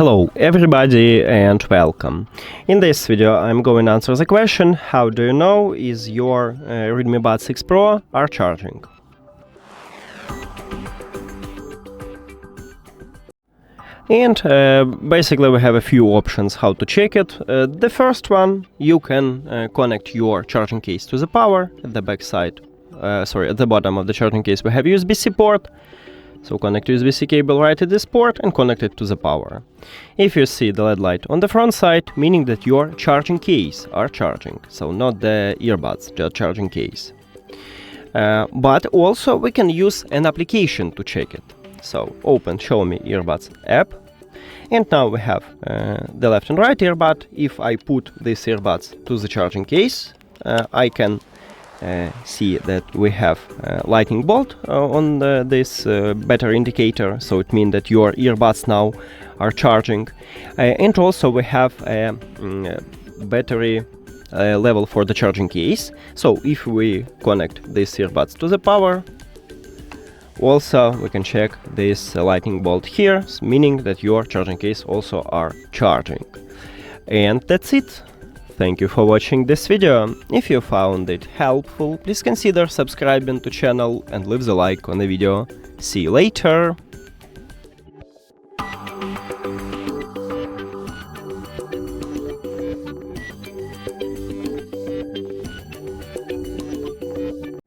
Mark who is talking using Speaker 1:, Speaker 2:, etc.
Speaker 1: Hello everybody and welcome. In this video I'm going to answer the question: how do you know is your REDMI Buds 6 Pro are charging? And basically we have a few options how to check it. The first one, you can connect your charging case to the power. At the back side, at the bottom of the charging case we have USB-C port. So connect USB-C cable right at this port and connect it to the power. If you see the LED light on the front side, meaning that your charging case are charging, so not the earbuds, just charging case. But also we can use an application to check it. So open Xiaomi Earbuds app, and now we have the left and right earbud. If I put these earbuds to the charging case, I can see that we have a lightning bolt on this battery indicator, so it means that your earbuds now are charging. And also we have a battery level for the charging case. So if we connect these earbuds to the power, also we can check this lightning bolt here, meaning that your charging case also are charging. And that's it. Thank you for watching this video. If you found it helpful, please consider subscribing to channel and leave the like on the video. See you later!